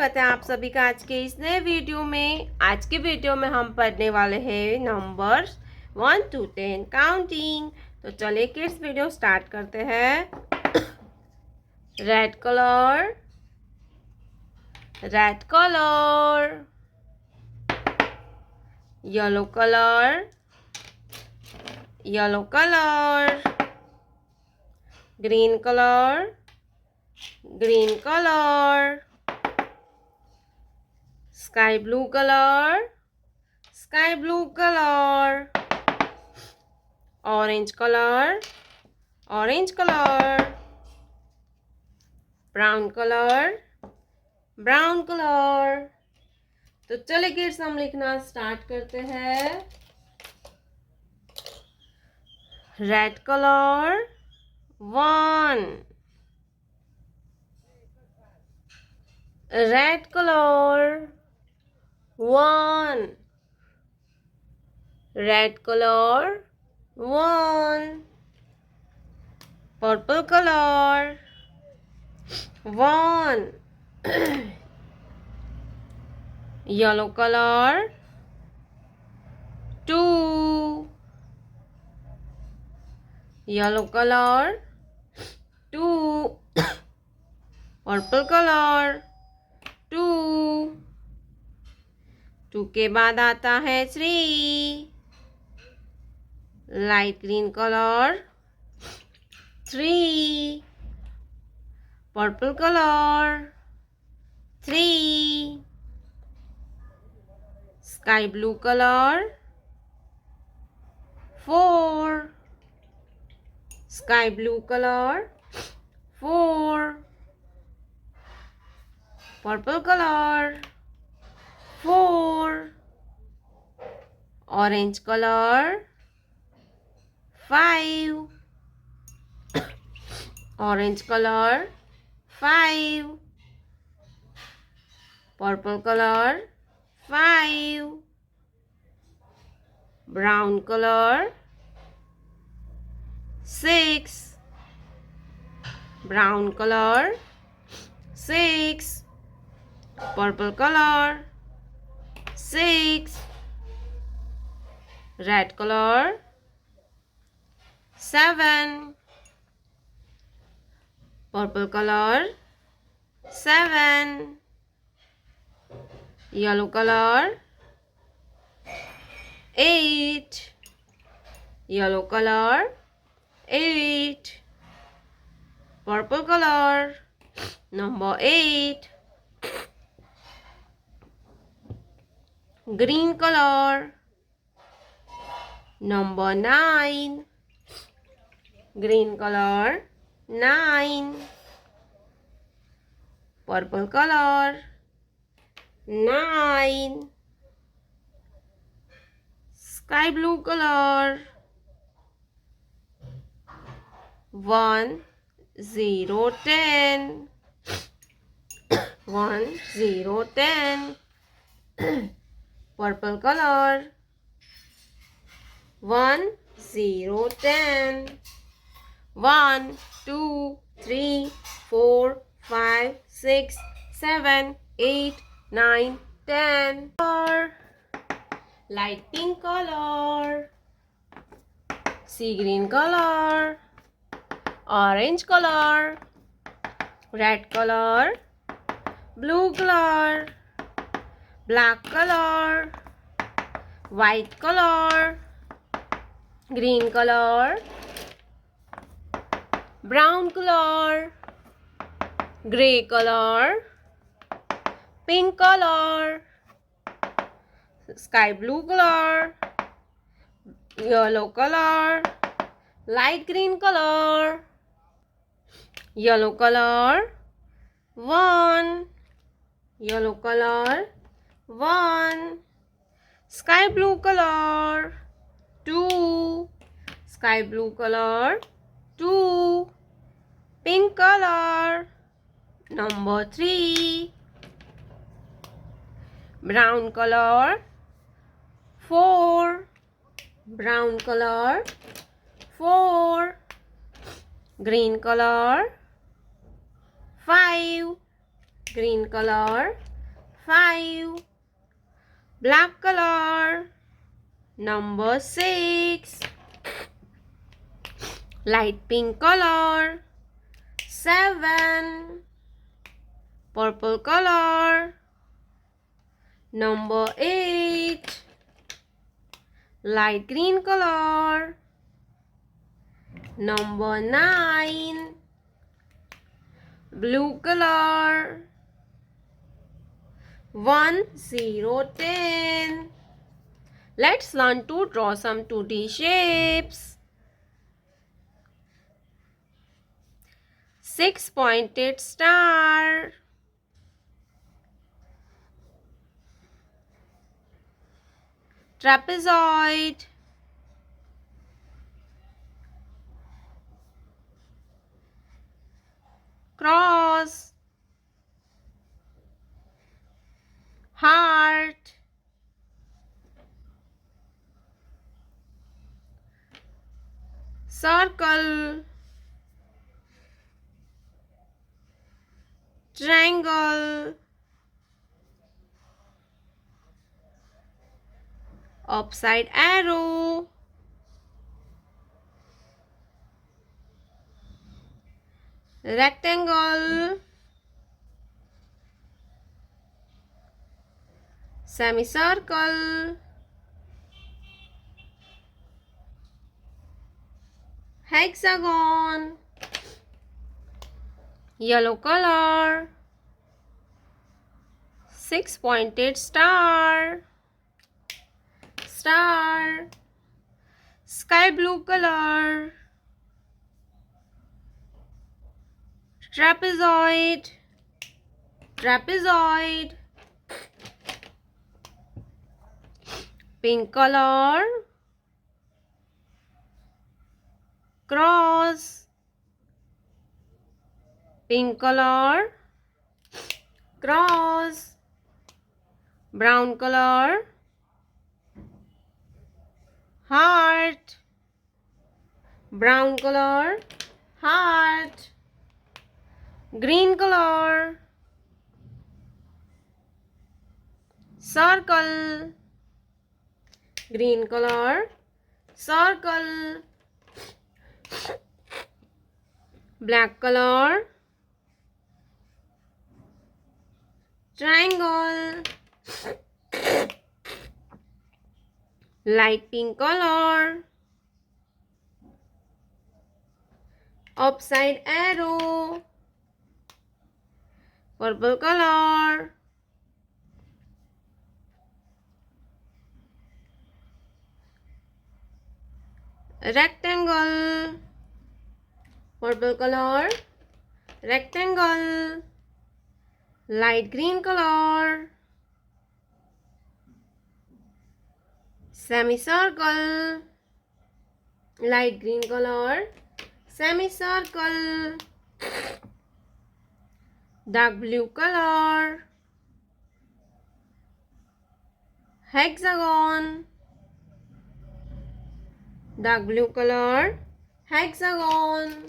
स्वागत है आप सभी का आज के इस नए वीडियो में। आज के वीडियो में हम पढ़ने वाले हैं नंबर्स 1 to 10 काउंटिंग। तो चलिए किड्स वीडियो स्टार्ट करते हैं। Red colour, red colour, yellow colour, yellow colour, green colour, green colour, sky blue color, sky blue color, orange color, orange color, brown color, brown color। तो चलिए kids हम लिखना start करते हैं। Red colour 1, red colour 1, red color 1, purple color 1, yellow color 2, yellow color 2, purple color 2, 2 के बाद आता है 3, light green colour 3, purple colour 3, sky blue colour 4, sky blue colour 4, purple colour 4, orange color 5, orange color 5, purple color 5, brown color 6, brown color 6, purple color 6, red color 7, purple color 7, yellow color 8, yellow color 8, purple color number 8, green color number 9, green color 9, purple color 9, sky blue color 1 0 10, 1 0 10, purple color 1 0 10, 1 2 3 4 5 6 7 8 9 10, light pink color, sea green color, orange color, red color, blue color, black color, white color, green color, brown color, gray color, pink color, sky blue color, yellow color, light green color, yellow color 1, yellow color 1, sky blue color 2, sky blue color 2, pink color number 3, brown color 4, brown color 4, green color 5, green color 5. Black color. Number 6. Light pink color. 7. Purple color. Number 8. Light green color. Number 9. Blue color. 1, 0, 10. Let's learn to draw some 2D shapes. 6-pointed star. Trapezoid. Cross. Heart. Circle. Triangle. Upside arrow. Rectangle. Semicircle. Hexagon. Yellow color. 6-pointed star. Star. Sky blue color. Trapezoid. Trapezoid. Pink color. Cross. Pink color. Cross. Brown color. Heart. Brown color. Heart. Green color. Circle. Green color. Circle. Black color. Triangle. Light pink color. Upside arrow. Purple color. Rectangle. Purple color. Rectangle. Light green color. Semicircle. Light green color. Semicircle. Dark blue color. Hexagon. Dark blue color. Hexagon.